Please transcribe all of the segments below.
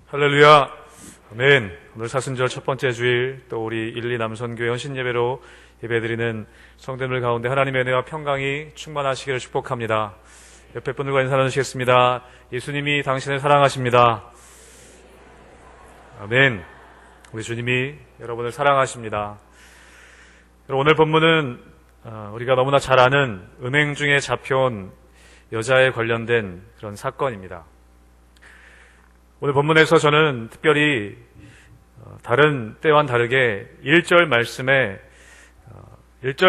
할렐루야. 아멘. 오늘 사순절 첫 번째 주일, 또 우리 1, 2 남선교회 헌신예배로 예배드리는 성도들 가운데 하나님의 은혜와 평강이 충만하시기를 축복합니다. 옆에 분들과 인사 나누시겠습니다. 예수님이 당신을 사랑하십니다. 아멘. 우리 주님이 여러분을 사랑하십니다. 오늘 본문은 우리가 너무나 잘 아는 음행 중에 잡혀온 여자에 관련된 그런 사건입니다. 오늘 본문에서 저는 특별히 다른 때와는 다르게 1절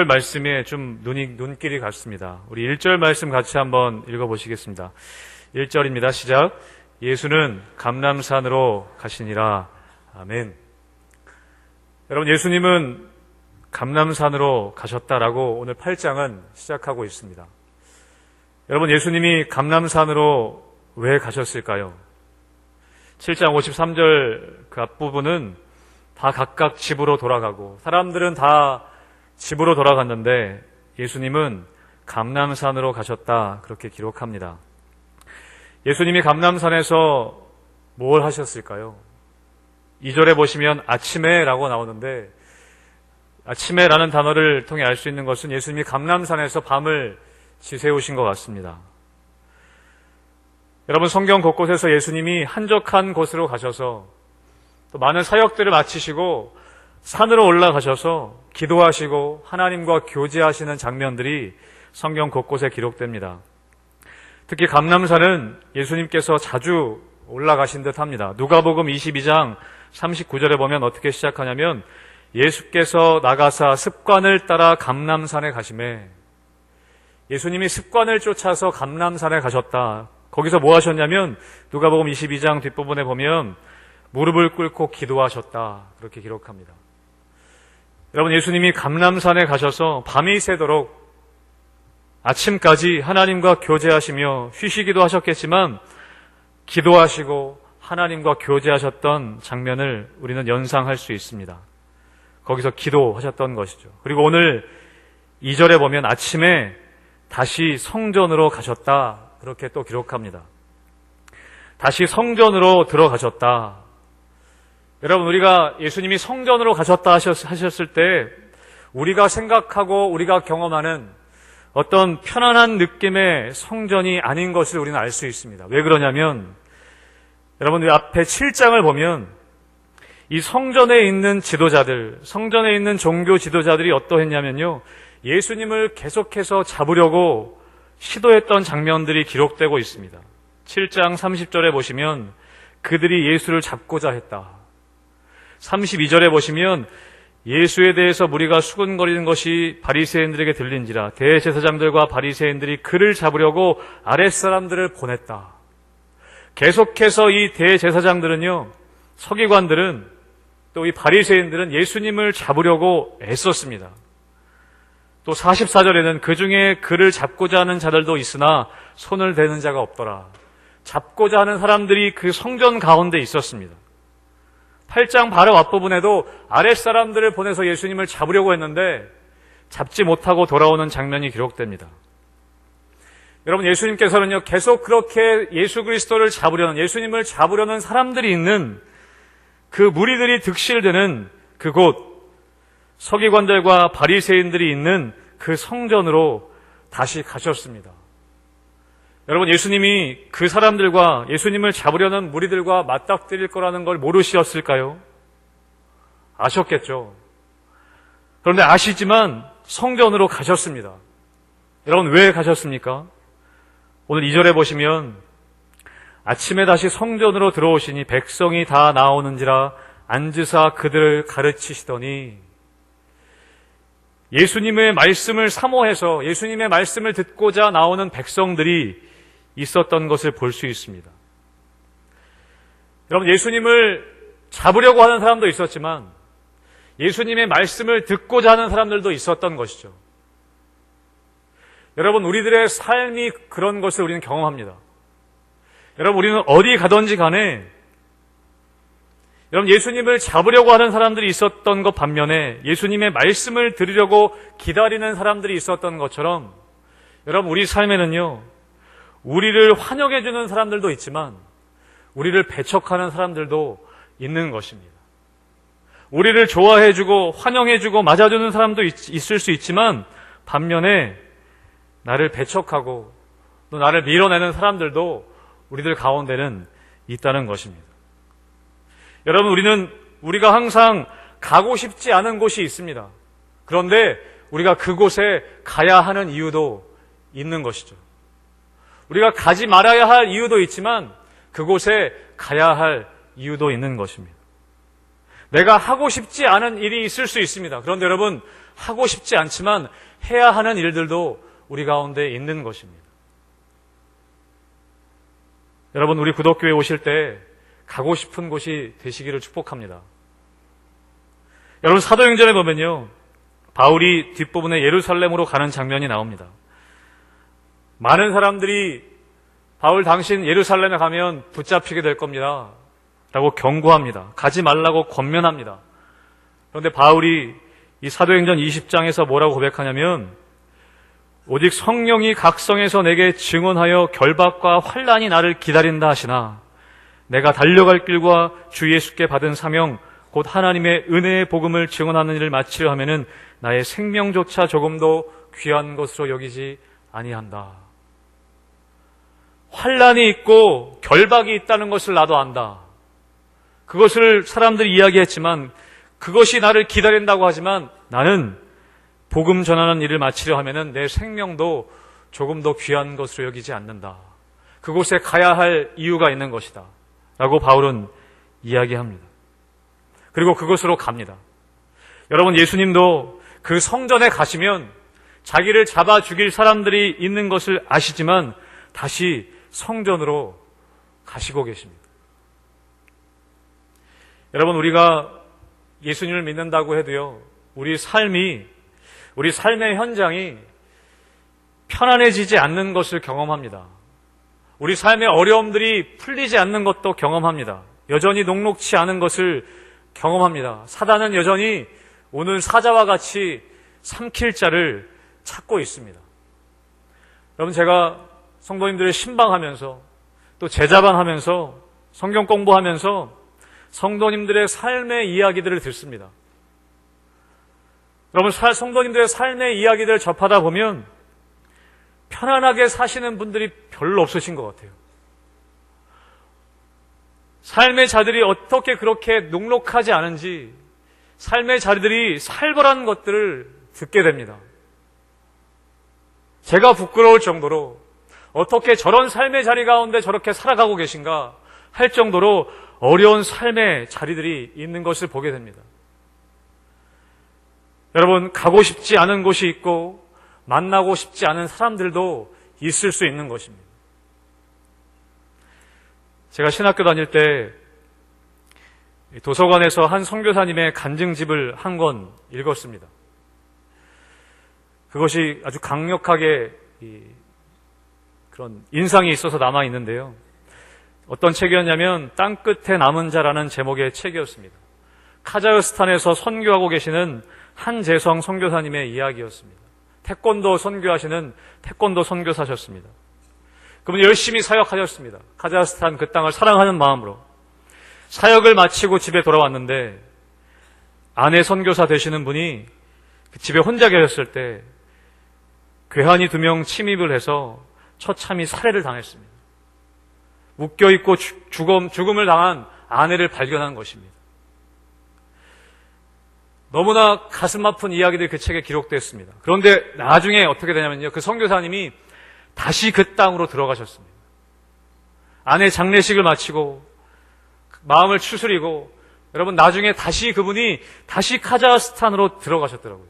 말씀에 좀 눈길이 갔습니다. 우리 1절 말씀 같이 한번 읽어보시겠습니다. 1절입니다. 시작. 예수는 감람산으로 가시니라. 아멘. 여러분, 예수님은 감람산으로 가셨다라고 오늘 8장은 시작하고 있습니다. 여러분, 예수님이 감람산으로 왜 가셨을까요? 7장 53절 그 앞부분은 다 각각 집으로 돌아가고 사람들은 다 집으로 돌아갔는데 예수님은 감람산으로 가셨다, 그렇게 기록합니다. 예수님이 감람산에서 뭘 하셨을까요? 2절에 보시면 아침에라고 나오는데, 아침에라는 단어를 통해 알 수 있는 것은 예수님이 감람산에서 밤을 지새우신 것 같습니다. 여러분, 성경 곳곳에서 예수님이 한적한 곳으로 가셔서 또 많은 사역들을 마치시고 산으로 올라가셔서 기도하시고 하나님과 교제하시는 장면들이 성경 곳곳에 기록됩니다. 특히 감람산은 예수님께서 자주 올라가신 듯 합니다. 누가복음 22장 39절에 보면 어떻게 시작하냐면, 예수께서 나가사 습관을 따라 감람산에 가시매. 예수님이 습관을 쫓아서 감람산에 가셨다. 거기서 뭐 하셨냐면 누가복음 22장 뒷부분에 보면 무릎을 꿇고 기도하셨다, 그렇게 기록합니다. 여러분, 예수님이 감람산에 가셔서 밤이 새도록 아침까지 하나님과 교제하시며 쉬시기도 하셨겠지만 기도하시고 하나님과 교제하셨던 장면을 우리는 연상할 수 있습니다. 거기서 기도하셨던 것이죠. 그리고 오늘 2절에 보면 아침에 다시 성전으로 가셨다, 그렇게 또 기록합니다. 다시 성전으로 들어가셨다. 여러분, 우리가 예수님이 성전으로 가셨다 하셨을 때 우리가 생각하고 우리가 경험하는 어떤 편안한 느낌의 성전이 아닌 것을 우리는 알 수 있습니다. 왜 그러냐면, 여러분, 우리 앞에 7장을 보면 이 성전에 있는 지도자들, 성전에 있는 종교 지도자들이 어떠했냐면요, 예수님을 계속해서 잡으려고 시도했던 장면들이 기록되고 있습니다. 7장 30절에 보시면 그들이 예수를 잡고자 했다. 32절에 보시면 예수에 대해서 무리가 수군거리는 것이 바리새인들에게 들린지라 대제사장들과 바리새인들이 그를 잡으려고 아랫사람들을 보냈다. 계속해서 이 대제사장들은요, 서기관들은, 또 이 바리새인들은 예수님을 잡으려고 애썼습니다. 또 44절에는 그 중에 그를 잡고자 하는 자들도 있으나 손을 대는 자가 없더라. 잡고자 하는 사람들이 그 성전 가운데 있었습니다. 8장 바로 앞부분에도 아랫사람들을 보내서 예수님을 잡으려고 했는데 잡지 못하고 돌아오는 장면이 기록됩니다. 여러분, 예수님께서는요, 계속 그렇게 예수 그리스도를 잡으려는, 예수님을 잡으려는 사람들이 있는 그 무리들이 득실되는 그곳, 서기관들과 바리새인들이 있는 그 성전으로 다시 가셨습니다. 여러분, 예수님이 그 사람들과 예수님을 잡으려는 무리들과 맞닥뜨릴 거라는 걸 모르셨을까요? 아셨겠죠. 그런데 아시지만 성전으로 가셨습니다. 여러분, 왜 가셨습니까? 오늘 2절에 보시면 아침에 다시 성전으로 들어오시니 백성이 다 나오는지라 앉으사 그들을 가르치시더니, 예수님의 말씀을 사모해서 예수님의 말씀을 듣고자 나오는 백성들이 있었던 것을 볼 수 있습니다. 여러분, 예수님을 잡으려고 하는 사람도 있었지만 예수님의 말씀을 듣고자 하는 사람들도 있었던 것이죠. 여러분, 우리들의 삶이 그런 것을 우리는 경험합니다. 여러분, 우리는 어디 가든지 간에 여러분, 예수님을 잡으려고 하는 사람들이 있었던 것 반면에 예수님의 말씀을 들으려고 기다리는 사람들이 있었던 것처럼, 여러분, 우리 삶에는요, 우리를 환영해주는 사람들도 있지만 우리를 배척하는 사람들도 있는 것입니다. 우리를 좋아해주고 환영해주고 맞아주는 사람도 있을 수 있지만 반면에 나를 배척하고 또 나를 밀어내는 사람들도 우리들 가운데는 있다는 것입니다. 여러분, 우리가 항상 가고 싶지 않은 곳이 있습니다. 그런데 우리가 그곳에 가야 하는 이유도 있는 것이죠. 우리가 가지 말아야 할 이유도 있지만 그곳에 가야 할 이유도 있는 것입니다. 내가 하고 싶지 않은 일이 있을 수 있습니다. 그런데 여러분, 하고 싶지 않지만 해야 하는 일들도 우리 가운데 있는 것입니다. 여러분, 우리 구독교회 오실 때 가고 싶은 곳이 되시기를 축복합니다. 여러분, 사도행전에 보면요, 바울이 뒷부분에 예루살렘으로 가는 장면이 나옵니다. 많은 사람들이 바울 당신 예루살렘에 가면 붙잡히게 될 겁니다 라고 경고합니다. 가지 말라고 권면합니다. 그런데 바울이 이 사도행전 20장에서 뭐라고 고백하냐면, 오직 성령이 각성에서 내게 증언하여 결박과 환난이 나를 기다린다 하시나 내가 달려갈 길과 주 예수께 받은 사명 곧 하나님의 은혜의 복음을 증언하는 일을 마치려 하면은 나의 생명조차 조금도 귀한 것으로 여기지 아니한다. 환난이 있고 결박이 있다는 것을 나도 안다. 그것을 사람들이 이야기했지만 그것이 나를 기다린다고 하지만 나는 복음 전하는 일을 마치려 하면은 내 생명도 조금 더 귀한 것으로 여기지 않는다. 그곳에 가야 할 이유가 있는 것이다 라고 바울은 이야기합니다. 그리고 그곳으로 갑니다. 여러분, 예수님도 그 성전에 가시면 자기를 잡아 죽일 사람들이 있는 것을 아시지만 다시 성전으로 가시고 계십니다. 여러분, 우리가 예수님을 믿는다고 해도요, 우리 삶의 현장이 편안해지지 않는 것을 경험합니다. 우리 삶의 어려움들이 풀리지 않는 것도 경험합니다. 여전히 녹록치 않은 것을 경험합니다. 사단은 여전히 오늘 사자와 같이 삼킬 자를 찾고 있습니다. 여러분, 제가 성도님들을 신방하면서 또 제자반하면서 성경 공부하면서 성도님들의 삶의 이야기들을 듣습니다. 여러분, 성도님들의 삶의 이야기들을 접하다 보면 편안하게 사시는 분들이 별로 없으신 것 같아요. 삶의 자들이 어떻게 그렇게 녹록하지 않은지, 삶의 자들이 살벌한 것들을 듣게 됩니다. 제가 부끄러울 정도로 어떻게 저런 삶의 자리 가운데 저렇게 살아가고 계신가 할 정도로 어려운 삶의 자리들이 있는 것을 보게 됩니다. 여러분, 가고 싶지 않은 곳이 있고 만나고 싶지 않은 사람들도 있을 수 있는 것입니다. 제가 신학교 다닐 때 도서관에서 한 선교사님의 간증집을 한 권 읽었습니다. 그것이 아주 강력하게 그런 인상이 있어서 남아 있는데요. 어떤 책이었냐면 땅끝에 남은 자라는 제목의 책이었습니다. 카자흐스탄에서 선교하고 계시는 한재성 선교사님의 이야기였습니다. 태권도 선교하시는 태권도 선교사셨습니다. 그분이 열심히 사역하셨습니다. 카자흐스탄 그 땅을 사랑하는 마음으로. 사역을 마치고 집에 돌아왔는데 아내 선교사 되시는 분이 그 집에 혼자 계셨을 때 괴한이 2명 침입을 해서 처참히 살해를 당했습니다. 묶여있고 죽음을 당한 아내를 발견한 것입니다. 너무나 가슴 아픈 이야기들이 그 책에 기록됐습니다. 그런데 나중에 어떻게 되냐면요, 그 선교사님이 다시 그 땅으로 들어가셨습니다. 아내 장례식을 마치고 마음을 추스리고, 여러분, 나중에 그분이 다시 카자흐스탄으로 들어가셨더라고요.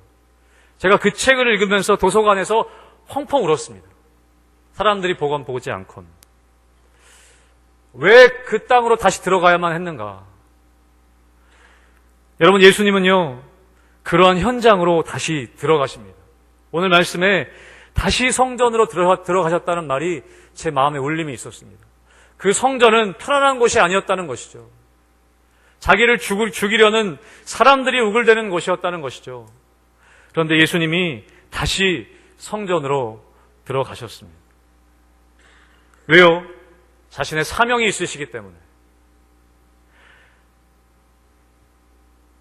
제가 그 책을 읽으면서 도서관에서 펑펑 울었습니다. 사람들이 보지 않건 왜 그 땅으로 다시 들어가야만 했는가? 여러분, 예수님은요, 그러한 현장으로 다시 들어가십니다. 오늘 말씀에 다시 성전으로 들어가셨다는 말이 제 마음에 울림이 있었습니다. 그 성전은 편안한 곳이 아니었다는 것이죠. 자기를 죽이려는 사람들이 우글대는 곳이었다는 것이죠. 그런데 예수님이 다시 성전으로 들어가셨습니다. 왜요? 자신의 사명이 있으시기 때문에.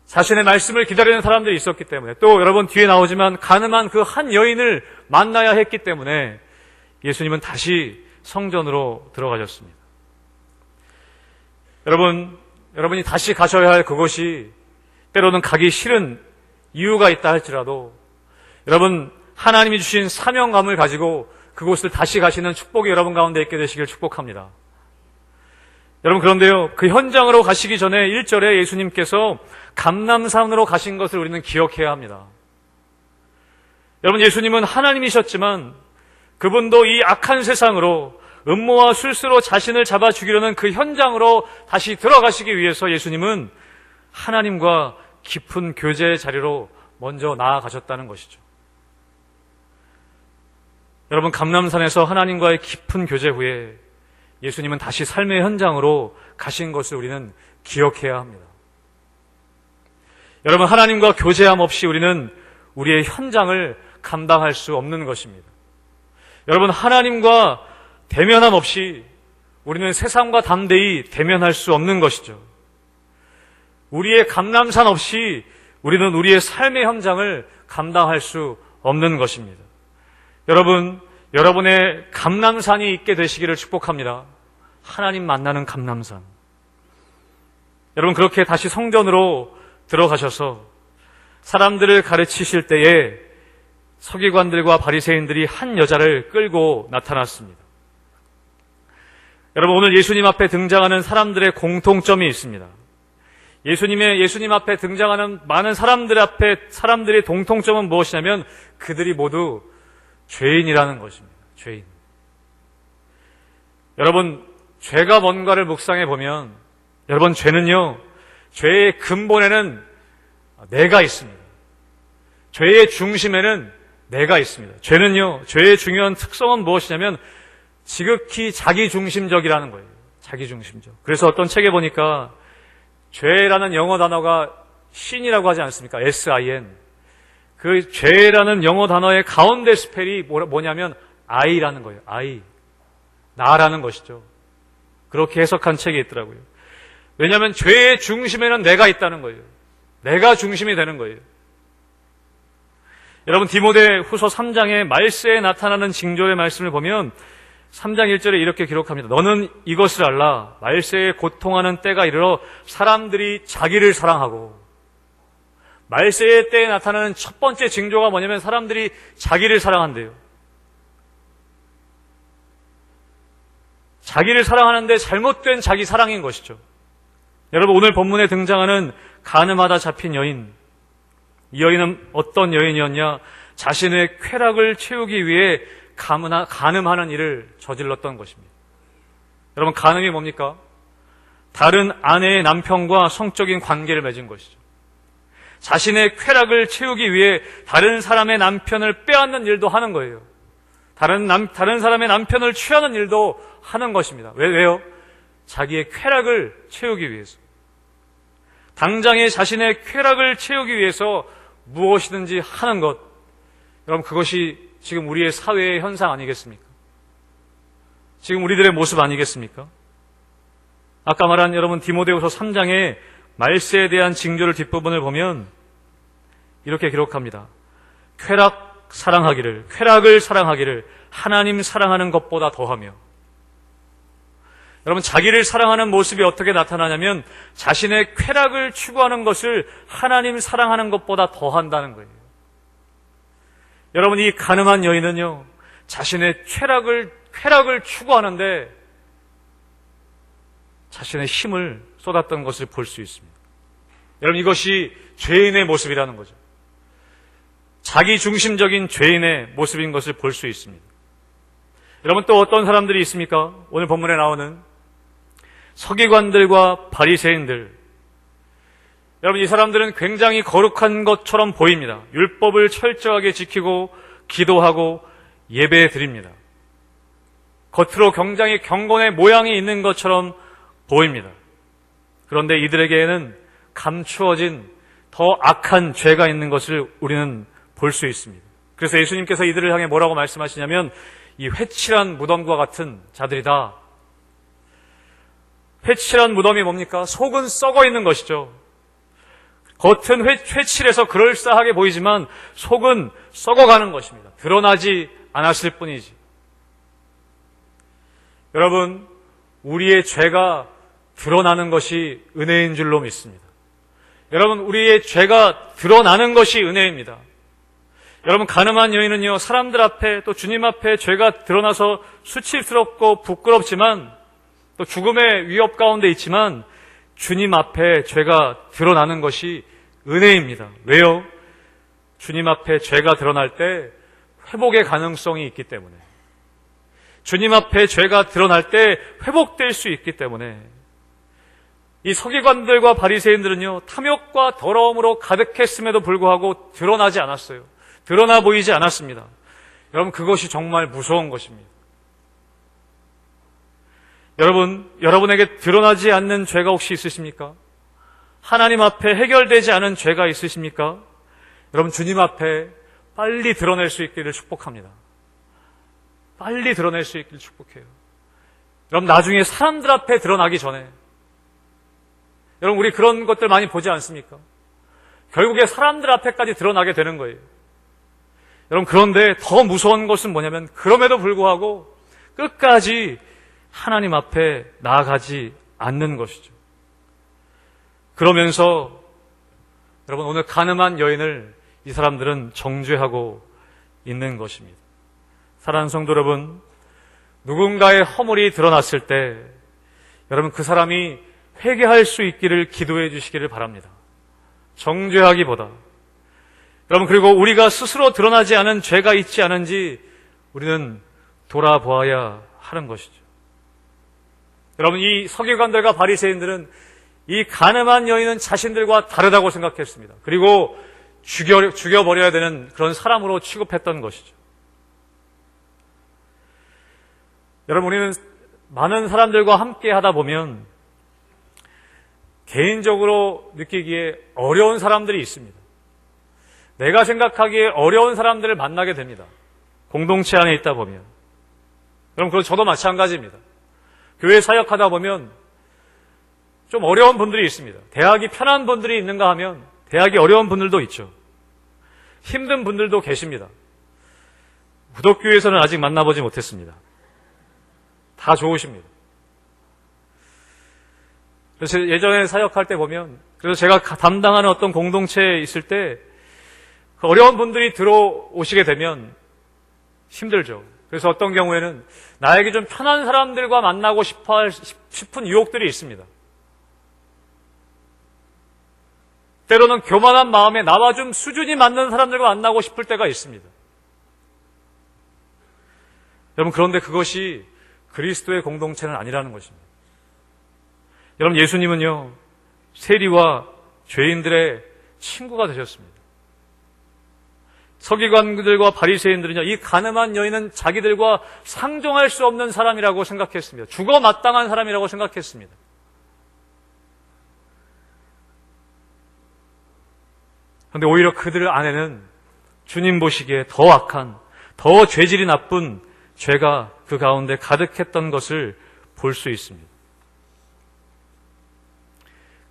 자신의 말씀을 기다리는 사람들이 있었기 때문에, 또 여러분 뒤에 나오지만 가늠한 그 한 여인을 만나야 했기 때문에 예수님은 다시 성전으로 들어가셨습니다. 여러분이 다시 가셔야 할 그곳이 때로는 가기 싫은 이유가 있다 할지라도 여러분 하나님이 주신 사명감을 가지고 그곳을 다시 가시는 축복이 여러분 가운데 있게 되시길 축복합니다. 여러분, 그런데요, 그 현장으로 가시기 전에 1절에 예수님께서 감람산으로 가신 것을 우리는 기억해야 합니다. 여러분, 예수님은 하나님이셨지만 그분도 이 악한 세상으로 음모와 술수로 자신을 잡아 죽이려는 그 현장으로 다시 들어가시기 위해서 예수님은 하나님과 깊은 교제의 자리로 먼저 나아가셨다는 것이죠. 여러분, 감람산에서 하나님과의 깊은 교제 후에 예수님은 다시 삶의 현장으로 가신 것을 우리는 기억해야 합니다. 여러분, 하나님과 교제함 없이 우리는 우리의 현장을 감당할 수 없는 것입니다. 여러분, 하나님과 대면함 없이 우리는 세상과 담대히 대면할 수 없는 것이죠. 우리의 감람산 없이 우리는 우리의 삶의 현장을 감당할 수 없는 것입니다. 여러분, 여러분의 감람산이 있게 되시기를 축복합니다. 하나님 만나는 감람산. 여러분, 그렇게 다시 성전으로 들어가셔서 사람들을 가르치실 때에 서기관들과 바리새인들이 한 여자를 끌고 나타났습니다. 여러분, 오늘 예수님 앞에 등장하는 사람들의 공통점이 있습니다. 예수님 앞에 등장하는 많은 사람들의 공통점은 무엇이냐면 그들이 모두 죄인이라는 것입니다. 죄인. 여러분, 죄가 뭔가를 묵상해 보면 여러분, 죄는요, 죄의 근본에는 내가 있습니다. 죄의 중심에는 내가 있습니다. 죄는요, 죄의 중요한 특성은 무엇이냐면 지극히 자기중심적이라는 거예요. 자기중심적. 그래서 어떤 책에 보니까 죄라는 영어 단어가 sin이라고 하지 않습니까? sin. 그 죄라는 영어 단어의 가운데 스펠이 뭐냐면 I라는 거예요. I. 나라는 것이죠. 그렇게 해석한 책이 있더라고요. 왜냐하면 죄의 중심에는 내가 있다는 거예요. 내가 중심이 되는 거예요. 여러분, 디모데 후서 3장의 말세에 나타나는 징조의 말씀을 보면 3장 1절에 이렇게 기록합니다. 너는 이것을 알라. 말세에 고통하는 때가 이르러 사람들이 자기를 사랑하고. 말세의 때에 나타나는 첫 번째 징조가 뭐냐면 사람들이 자기를 사랑한대요. 자기를 사랑하는데 잘못된 자기 사랑인 것이죠. 여러분, 오늘 본문에 등장하는 간음하다 잡힌 여인. 이 여인은 어떤 여인이었냐? 자신의 쾌락을 채우기 위해 간음하는 일을 저질렀던 것입니다. 여러분, 간음이 뭡니까? 다른 아내의 남편과 성적인 관계를 맺은 것이죠. 자신의 쾌락을 채우기 위해 다른 사람의 남편을 빼앗는 일도 하는 거예요. 다른 사람의 남편을 취하는 일도 하는 것입니다. 왜요? 자기의 쾌락을 채우기 위해서. 당장에 자신의 쾌락을 채우기 위해서 무엇이든지 하는 것. 여러분, 그것이 지금 우리의 사회의 현상 아니겠습니까? 지금 우리들의 모습 아니겠습니까? 아까 말한 여러분 디모데후서 3장의 말세에 대한 징조를 뒷부분을 보면 이렇게 기록합니다. 쾌락을 사랑하기를 하나님 사랑하는 것보다 더하며. 여러분, 자기를 사랑하는 모습이 어떻게 나타나냐면 자신의 쾌락을 추구하는 것을 하나님 사랑하는 것보다 더한다는 거예요. 여러분, 이 간음한 여인은요, 자신의 쾌락을 추구하는데 자신의 힘을 쏟았던 것을 볼 수 있습니다. 여러분, 이것이 죄인의 모습이라는 거죠. 자기중심적인 죄인의 모습인 것을 볼 수 있습니다. 여러분, 또 어떤 사람들이 있습니까? 오늘 본문에 나오는 서기관들과 바리새인들. 여러분, 이 사람들은 굉장히 거룩한 것처럼 보입니다. 율법을 철저하게 지키고 기도하고 예배 드립니다. 겉으로 굉장히 경건의 모양이 있는 것처럼 보입니다. 그런데 이들에게는 감추어진 더 악한 죄가 있는 것을 우리는 볼 수 있습니다. 그래서 예수님께서 이들을 향해 뭐라고 말씀하시냐면 이 회칠한 무덤과 같은 자들이다. 회칠한 무덤이 뭡니까? 속은 썩어 있는 것이죠. 겉은 회칠해서 그럴싸하게 보이지만 속은 썩어가는 것입니다. 드러나지 않았을 뿐이지. 여러분, 우리의 죄가 드러나는 것이 은혜인 줄로 믿습니다. 여러분, 우리의 죄가 드러나는 것이 은혜입니다. 여러분, 가늠한 여인은요, 사람들 앞에 또 주님 앞에 죄가 드러나서 수치스럽고 부끄럽지만 또 죽음의 위협 가운데 있지만 주님 앞에 죄가 드러나는 것이 은혜입니다. 왜요? 주님 앞에 죄가 드러날 때 회복의 가능성이 있기 때문에, 주님 앞에 죄가 드러날 때 회복될 수 있기 때문에. 이 서기관들과 바리새인들은요, 탐욕과 더러움으로 가득했음에도 불구하고 드러나지 않았어요. 드러나 보이지 않았습니다. 여러분, 그것이 정말 무서운 것입니다. 여러분, 여러분에게 드러나지 않는 죄가 혹시 있으십니까? 하나님 앞에 해결되지 않은 죄가 있으십니까? 여러분, 주님 앞에 빨리 드러낼 수 있기를 축복합니다. 빨리 드러낼 수 있기를 축복해요. 여러분, 나중에 사람들 앞에 드러나기 전에, 여러분, 우리 그런 것들 많이 보지 않습니까? 결국에 사람들 앞에까지 드러나게 되는 거예요. 여러분, 그런데 더 무서운 것은 뭐냐면, 그럼에도 불구하고 끝까지 하나님 앞에 나아가지 않는 것이죠. 그러면서 여러분, 오늘 가늠한 여인을 이 사람들은 정죄하고 있는 것입니다. 사랑하는 성도 여러분, 누군가의 허물이 드러났을 때 여러분, 그 사람이 회개할 수 있기를 기도해 주시기를 바랍니다. 정죄하기보다. 여러분, 그리고 우리가 스스로 드러나지 않은 죄가 있지 않은지 우리는 돌아보아야 하는 것이죠. 여러분, 이 서기관들과 바리새인들은 이 가늠한 여인은 자신들과 다르다고 생각했습니다. 그리고 죽여버려야 되는 그런 사람으로 취급했던 것이죠. 여러분, 우리는 많은 사람들과 함께 하다 보면 개인적으로 느끼기에 어려운 사람들이 있습니다. 내가 생각하기에 어려운 사람들을 만나게 됩니다. 공동체 안에 있다 보면. 여러분, 그럼 저도 마찬가지입니다. 교회 사역하다 보면 좀 어려운 분들이 있습니다. 대학이 편한 분들이 있는가 하면 대학이 어려운 분들도 있죠. 힘든 분들도 계십니다. 구독교회에서는 아직 만나보지 못했습니다. 다 좋으십니다. 그래서 예전에 사역할 때 보면, 그래서 제가 담당하는 어떤 공동체에 있을 때 어려운 분들이 들어오시게 되면 힘들죠. 그래서 어떤 경우에는 나에게 좀 편한 사람들과 만나고 싶은 유혹들이 있습니다. 때로는 교만한 마음에 나와 좀 수준이 맞는 사람들과 만나고 싶을 때가 있습니다. 여러분, 그런데 그것이 그리스도의 공동체는 아니라는 것입니다. 여러분, 예수님은요, 세리와 죄인들의 친구가 되셨습니다. 서기관들과 바리새인들은요, 이 가늠한 여인은 자기들과 상종할 수 없는 사람이라고 생각했습니다. 죽어 마땅한 사람이라고 생각했습니다. 그런데 오히려 그들 안에는 주님 보시기에 더 악한, 더 죄질이 나쁜 죄가 그 가운데 가득했던 것을 볼 수 있습니다.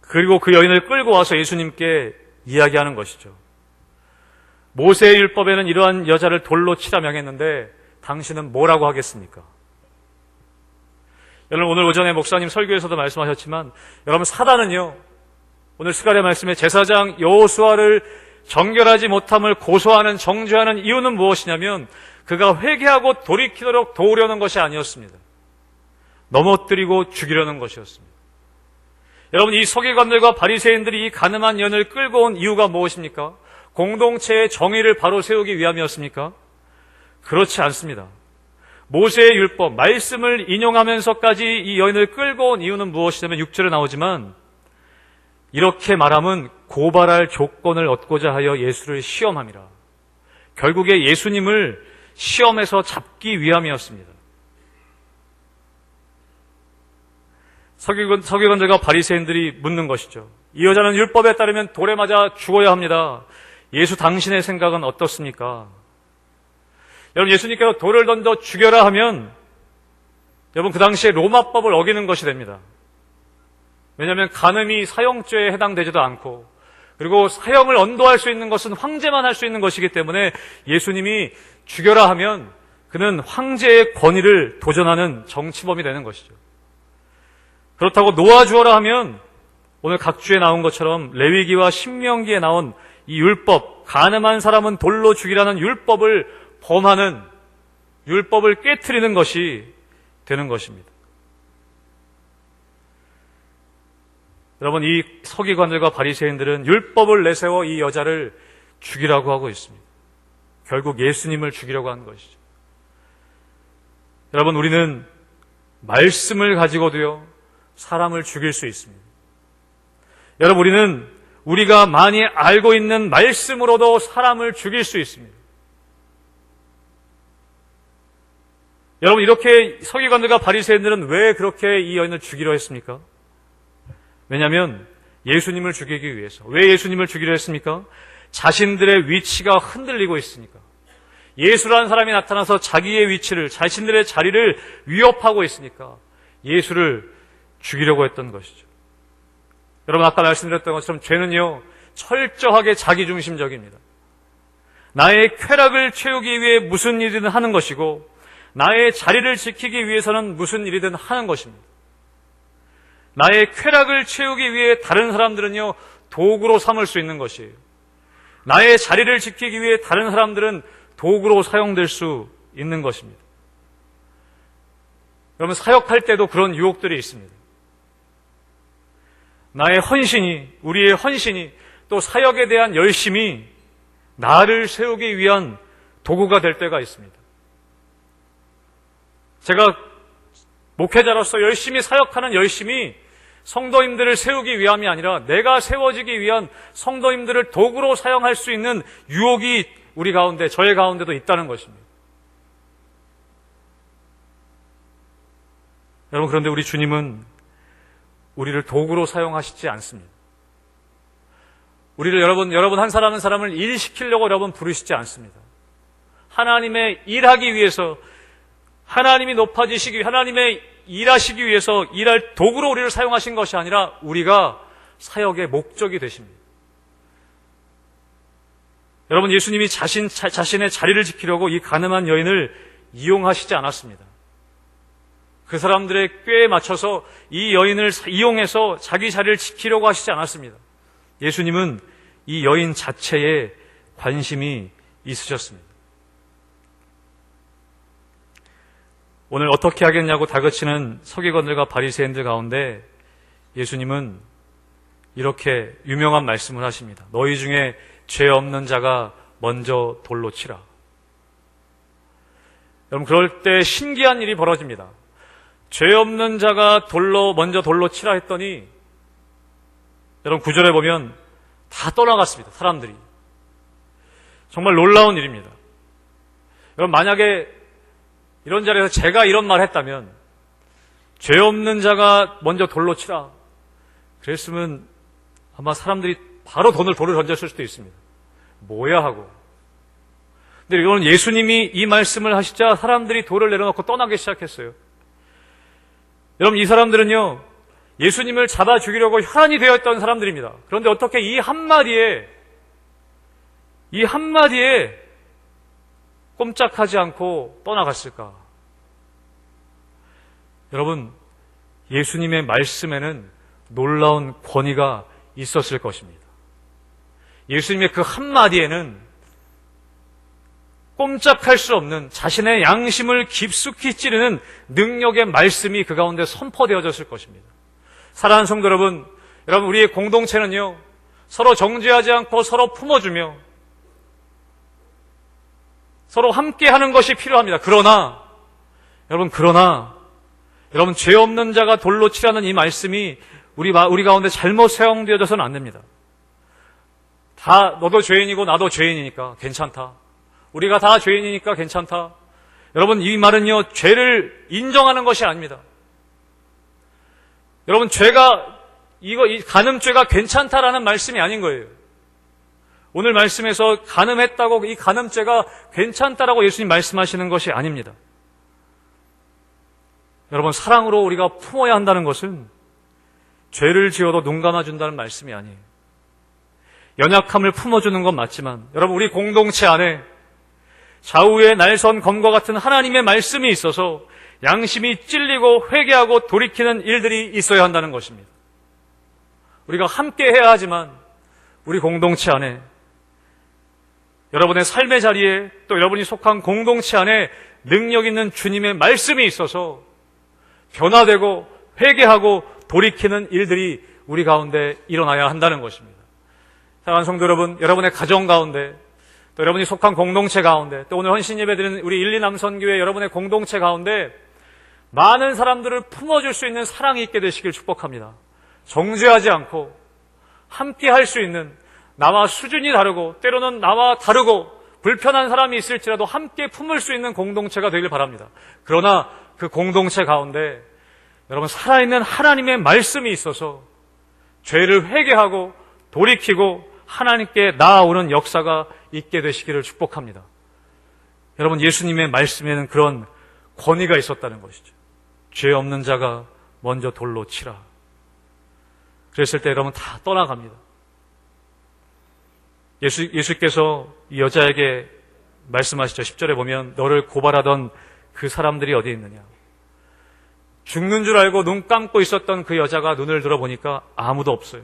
그리고 그 여인을 끌고 와서 예수님께 이야기하는 것이죠. 모세의 율법에는 이러한 여자를 돌로 치라 명했는데 당신은 뭐라고 하겠습니까? 여러분, 오늘 오전에 목사님 설교에서도 말씀하셨지만, 여러분, 사단은요, 오늘 스가랴 말씀에 제사장 여호수아를 정결하지 못함을 고소하는, 정죄하는 이유는 무엇이냐면 그가 회개하고 돌이키도록 도우려는 것이 아니었습니다. 넘어뜨리고 죽이려는 것이었습니다. 여러분, 이 서기관들과 바리새인들이 이 가늠한 여인을 끌고 온 이유가 무엇입니까? 공동체의 정의를 바로 세우기 위함이었습니까? 그렇지 않습니다. 모세의 율법, 말씀을 인용하면서까지 이 여인을 끌고 온 이유는 무엇이냐면 6절에 나오지만, 이렇게 말함은 고발할 조건을 얻고자 하여 예수를 시험함이라. 결국에 예수님을 시험에서 잡기 위함이었습니다. 서기관들과 바리새인들이 묻는 것이죠. 이 여자는 율법에 따르면 돌에 맞아 죽어야 합니다. 예수 당신의 생각은 어떻습니까? 여러분, 예수님께서 돌을 던져 죽여라 하면 여러분, 그 당시에 로마법을 어기는 것이 됩니다. 왜냐하면 간음이 사형죄에 해당되지도 않고 그리고 사형을 언도할 수 있는 것은 황제만 할 수 있는 것이기 때문에 예수님이 죽여라 하면 그는 황제의 권위를 도전하는 정치범이 되는 것이죠. 그렇다고 놓아주어라 하면 오늘 각주에 나온 것처럼 레위기와 신명기에 나온 이 율법, 간음한 사람은 돌로 죽이라는 율법을 범하는, 율법을 깨트리는 것이 되는 것입니다. 여러분, 이 서기관들과 바리새인들은 율법을 내세워 이 여자를 죽이라고 하고 있습니다. 결국 예수님을 죽이려고 하는 것이죠. 여러분, 우리는 말씀을 가지고도요, 사람을 죽일 수 있습니다. 여러분, 우리는 우리가 많이 알고 있는 말씀으로도 사람을 죽일 수 있습니다. 여러분, 이렇게 서기관들과 바리새인들은 왜 그렇게 이 여인을 죽이려 했습니까? 왜냐하면 예수님을 죽이기 위해서. 왜 예수님을 죽이려 했습니까? 자신들의 위치가 흔들리고 있으니까. 예수라는 사람이 나타나서 자기의 위치를, 자신들의 자리를 위협하고 있으니까 예수를 죽이려고 했던 것이죠. 여러분, 아까 말씀드렸던 것처럼 죄는요, 철저하게 자기중심적입니다. 나의 쾌락을 채우기 위해 무슨 일이든 하는 것이고, 나의 자리를 지키기 위해서는 무슨 일이든 하는 것입니다. 나의 쾌락을 채우기 위해 다른 사람들은요, 도구로 삼을 수 있는 것이에요. 나의 자리를 지키기 위해 다른 사람들은 도구로 사용될 수 있는 것입니다. 여러분, 사역할 때도 그런 유혹들이 있습니다. 나의 헌신이, 우리의 헌신이, 또 사역에 대한 열심이 나를 세우기 위한 도구가 될 때가 있습니다. 제가 목회자로서 열심히 사역하는 열심이 성도님들을 세우기 위함이 아니라 내가 세워지기 위한 성도님들을 도구로 사용할 수 있는 유혹이 우리 가운데, 저의 가운데도 있다는 것입니다. 여러분, 그런데 우리 주님은 우리를 도구로 사용하시지 않습니다. 우리를 여러분 한 사람 한 사람을 일시키려고 여러분 부르시지 않습니다. 하나님의 일하기 위해서, 하나님이 높아지시기, 하나님의 일하시기 위해서 일할 도구로 우리를 사용하신 것이 아니라 우리가 사역의 목적이 되십니다. 여러분, 예수님이 자신의 자리를 지키려고 이 가늠한 여인을 이용하시지 않았습니다. 그 사람들의 꾀에 맞춰서 이 여인을 이용해서 자기 자리를 지키려고 하시지 않았습니다. 예수님은 이 여인 자체에 관심이 있으셨습니다. 오늘 어떻게 하겠냐고 다그치는 서기관들과 바리새인들 가운데 예수님은 이렇게 유명한 말씀을 하십니다. 너희 중에 죄 없는 자가 먼저 돌로 치라. 여러분, 그럴 때 신기한 일이 벌어집니다. 죄 없는 자가 먼저 돌로 치라 했더니 여러분, 구절에 보면 다 떠나갔습니다. 사람들이. 정말 놀라운 일입니다. 여러분, 만약에 이런 자리에서 제가 이런 말 했다면, 죄 없는 자가 먼저 돌로 치라 그랬으면 아마 사람들이 바로 돌을 던졌을 수도 있습니다. 뭐야 하고. 근데 이거는 예수님이 이 말씀을 하시자 사람들이 돌을 내려놓고 떠나기 시작했어요. 여러분, 이 사람들은요, 예수님을 잡아 죽이려고 혈안이 되어 있던 사람들입니다. 그런데 어떻게 이 한마디에 꼼짝하지 않고 떠나갔을까? 여러분, 예수님의 말씀에는 놀라운 권위가 있었을 것입니다. 예수님의 그 한마디에는 꼼짝할 수 없는 자신의 양심을 깊숙이 찌르는 능력의 말씀이 그 가운데 선포되어졌을 것입니다. 사랑하는 성도 여러분, 우리의 공동체는요, 서로 정죄하지 않고 서로 품어주며 서로 함께 하는 것이 필요합니다. 그러나 여러분, 죄 없는 자가 돌로 치라는 이 말씀이 우리 가운데 잘못 사용되어져서는 안 됩니다. 다 너도 죄인이고 나도 죄인이니까 괜찮다. 우리가 다 죄인이니까 괜찮다. 여러분, 이 말은요, 죄를 인정하는 것이 아닙니다. 여러분, 이 간음죄가 괜찮다라는 말씀이 아닌 거예요. 오늘 말씀에서 간음했다고 이 간음죄가 괜찮다라고 예수님 말씀하시는 것이 아닙니다. 여러분, 사랑으로 우리가 품어야 한다는 것은 죄를 지어도 눈 감아준다는 말씀이 아니에요. 연약함을 품어주는 건 맞지만 여러분, 우리 공동체 안에 좌우의 날선 검과 같은 하나님의 말씀이 있어서 양심이 찔리고 회개하고 돌이키는 일들이 있어야 한다는 것입니다. 우리가 함께 해야 하지만 우리 공동체 안에, 여러분의 삶의 자리에, 또 여러분이 속한 공동체 안에 능력 있는 주님의 말씀이 있어서 변화되고 회개하고 돌이키는 일들이 우리 가운데 일어나야 한다는 것입니다. 사랑하는 성도 여러분, 여러분의 가정 가운데, 또 여러분이 속한 공동체 가운데, 또 오늘 헌신 예배 드리는 우리 일리남선교회 여러분의 공동체 가운데 많은 사람들을 품어줄 수 있는 사랑이 있게 되시길 축복합니다. 정죄하지 않고 함께 할 수 있는, 나와 수준이 다르고 때로는 나와 다르고 불편한 사람이 있을지라도 함께 품을 수 있는 공동체가 되길 바랍니다. 그러나 그 공동체 가운데 여러분, 살아있는 하나님의 말씀이 있어서 죄를 회개하고 돌이키고 하나님께 나아오는 역사가 있게 되시기를 축복합니다. 여러분, 예수님의 말씀에는 그런 권위가 있었다는 것이죠. 죄 없는 자가 먼저 돌로 치라. 그랬을 때 여러분 다 떠나갑니다. 예수께서 이 여자에게 말씀하시죠. 10절에 보면 너를 고발하던 그 사람들이 어디 있느냐. 죽는 줄 알고 눈 감고 있었던 그 여자가 눈을 들어보니까 아무도 없어요.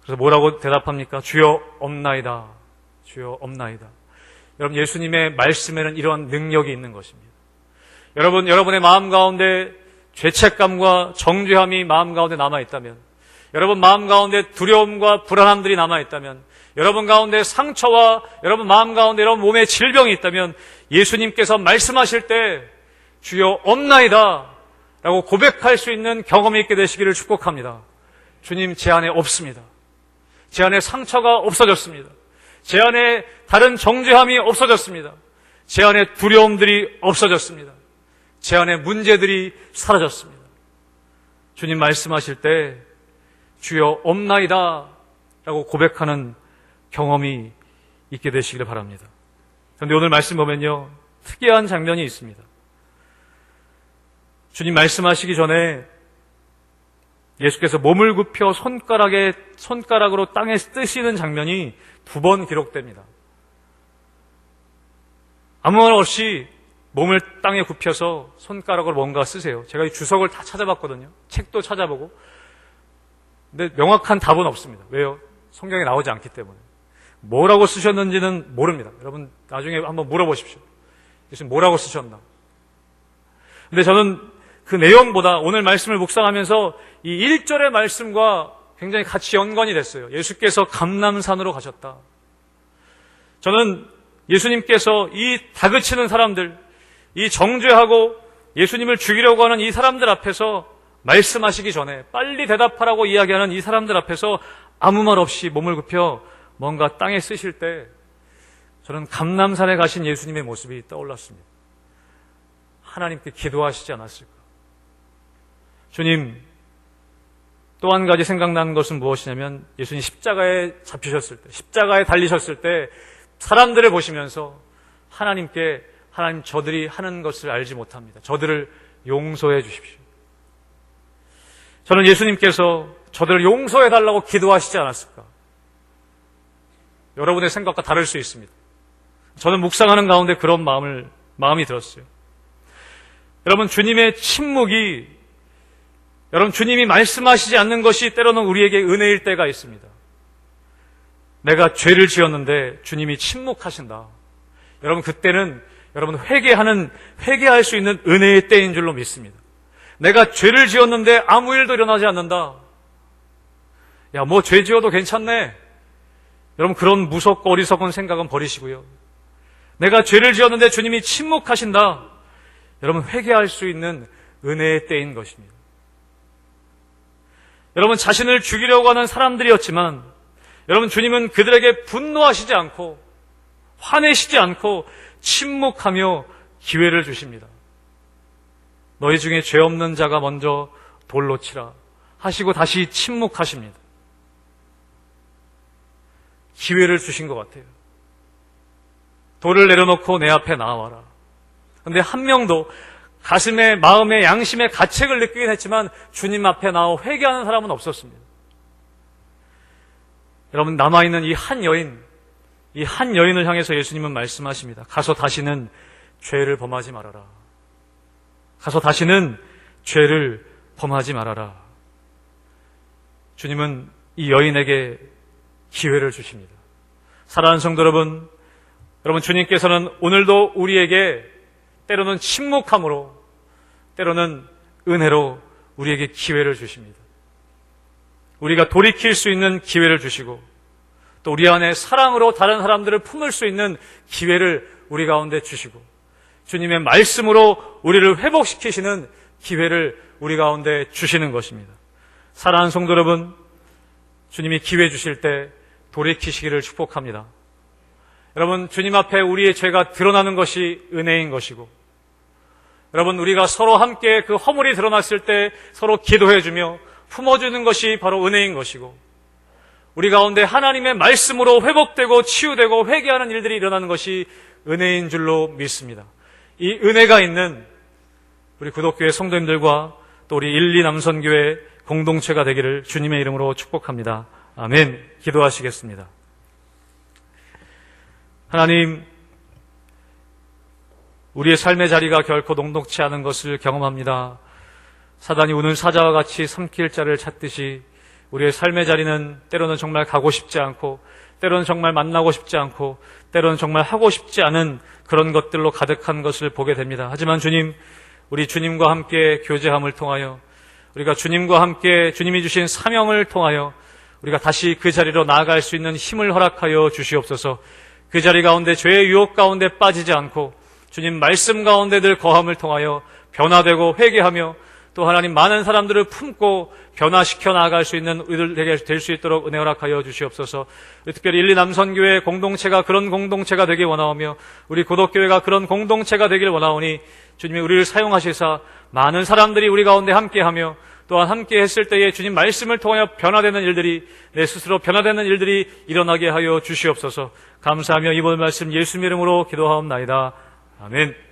그래서 뭐라고 대답합니까? 주여 없나이다. 주여 없나이다. 여러분, 예수님의 말씀에는 이러한 능력이 있는 것입니다. 여러분, 여러분의 마음 가운데 죄책감과 정죄함이 마음 가운데 남아있다면, 여러분 마음 가운데 두려움과 불안함들이 남아있다면, 여러분 가운데 상처와 여러분 마음 가운데 여러분 몸에 질병이 있다면 예수님께서 말씀하실 때 주여 없나이다 라고 고백할 수 있는 경험이 있게 되시기를 축복합니다. 주님, 제 안에 없습니다. 제 안에 상처가 없어졌습니다. 제 안에 다른 정죄함이 없어졌습니다. 제 안에 두려움들이 없어졌습니다. 제 안에 문제들이 사라졌습니다. 주님 말씀하실 때 주여 없나이다 라고 고백하는 경험이 있게 되시기를 바랍니다. 그런데 오늘 말씀 보면요, 특이한 장면이 있습니다. 주님 말씀하시기 전에 예수께서 몸을 굽혀 손가락으로 땅에 뜨시는 장면이 2번 기록됩니다. 아무 말 없이 몸을 땅에 굽혀서 손가락으로 뭔가 쓰세요. 제가 이 주석을 다 찾아봤거든요. 책도 찾아보고. 근데 명확한 답은 없습니다. 왜요? 성경에 나오지 않기 때문에. 뭐라고 쓰셨는지는 모릅니다. 여러분 나중에 한번 물어보십시오. 예수님 뭐라고 쓰셨나? 근데 저는 그 내용보다 오늘 말씀을 묵상하면서 이 1절의 말씀과 굉장히 같이 연관이 됐어요. 예수께서 감람산으로 가셨다. 저는 예수님께서 이 다그치는 사람들, 이 정죄하고 예수님을 죽이려고 하는 이 사람들 앞에서 말씀하시기 전에 빨리 대답하라고 이야기하는 이 사람들 앞에서 아무 말 없이 몸을 굽혀 뭔가 땅에 쓰실 때 저는 감람산에 가신 예수님의 모습이 떠올랐습니다. 하나님께 기도하시지 않았을까? 주님, 또 한 가지 생각나는 것은 무엇이냐면 예수님 십자가에 잡히셨을 때, 십자가에 달리셨을 때 사람들을 보시면서 하나님께 하나님 저들이 하는 것을 알지 못합니다. 저들을 용서해 주십시오. 저는 예수님께서 저들을 용서해 달라고 기도하시지 않았을까? 여러분의 생각과 다를 수 있습니다. 저는 묵상하는 가운데 그런 마음이 들었어요. 여러분, 주님의 침묵이, 여러분 주님이 말씀하시지 않는 것이 때로는 우리에게 은혜일 때가 있습니다. 내가 죄를 지었는데 주님이 침묵하신다. 여러분 그때는 여러분 회개할 수 있는 은혜의 때인 줄로 믿습니다. 내가 죄를 지었는데 아무 일도 일어나지 않는다. 야, 뭐 죄 지어도 괜찮네. 여러분 그런 무섭고 어리석은 생각은 버리시고요. 내가 죄를 지었는데 주님이 침묵하신다. 여러분 회개할 수 있는 은혜의 때인 것입니다. 여러분 자신을 죽이려고 하는 사람들이었지만 여러분 주님은 그들에게 분노하시지 않고 화내시지 않고 침묵하며 기회를 주십니다. 너희 중에 죄 없는 자가 먼저 돌로 치라 하시고 다시 침묵하십니다. 기회를 주신 것 같아요. 돌을 내려놓고 내 앞에 나와라. 그런데 한 명도 가슴에, 마음에, 양심에 가책을 느끼긴 했지만 주님 앞에 나와 회개하는 사람은 없었습니다. 여러분, 남아있는 이 한 여인을 향해서 예수님은 말씀하십니다. 가서 다시는 죄를 범하지 말아라. 가서 다시는 죄를 범하지 말아라. 주님은 이 여인에게 기회를 주십니다. 사랑하는 성도 여러분, 주님께서는 오늘도 우리에게 때로는 침묵함으로, 때로는 은혜로 우리에게 기회를 주십니다. 우리가 돌이킬 수 있는 기회를 주시고, 또 우리 안에 사랑으로 다른 사람들을 품을 수 있는 기회를 우리 가운데 주시고, 주님의 말씀으로 우리를 회복시키시는 기회를 우리 가운데 주시는 것입니다. 사랑하는 성도 여러분, 주님이 기회 주실 때 돌이키시기를 축복합니다. 여러분, 주님 앞에 우리의 죄가 드러나는 것이 은혜인 것이고, 여러분, 우리가 서로 함께 그 허물이 드러났을 때 서로 기도해주며 품어주는 것이 바로 은혜인 것이고, 우리 가운데 하나님의 말씀으로 회복되고 치유되고 회개하는 일들이 일어나는 것이 은혜인 줄로 믿습니다. 이 은혜가 있는 우리 구독교회 성도님들과 또 우리 1, 2 남선교회 공동체가 되기를 주님의 이름으로 축복합니다. 아멘. 기도하시겠습니다. 하나님, 우리의 삶의 자리가 결코 녹록치 않은 것을 경험합니다. 사단이 우는 사자와 같이 삼킬 자를 찾듯이 우리의 삶의 자리는 때로는 정말 가고 싶지 않고, 때로는 정말 만나고 싶지 않고, 때로는 정말 하고 싶지 않은 그런 것들로 가득한 것을 보게 됩니다. 하지만 주님, 우리 주님과 함께 교제함을 통하여, 우리가 주님과 함께 주님이 주신 사명을 통하여 우리가 다시 그 자리로 나아갈 수 있는 힘을 허락하여 주시옵소서. 그 자리 가운데 죄의 유혹 가운데 빠지지 않고 주님 말씀 가운데 늘 거함을 통하여 변화되고 회개하며 또 하나님 많은 사람들을 품고 변화시켜 나아갈 수 있는 우리들에게 될 수 있도록 은혜 허락하여 주시옵소서. 특별히 1, 2 남선교회 공동체가 그런 공동체가 되길 원하오며 우리 구독교회가 그런 공동체가 되길 원하오니 주님이 우리를 사용하시사 많은 사람들이 우리 가운데 함께하며 또한 함께 했을 때에 주님 말씀을 통하여 변화되는 일들이, 내 스스로 변화되는 일들이 일어나게 하여 주시옵소서. 감사하며 이번 말씀 예수님 이름으로 기도하옵나이다. 아멘.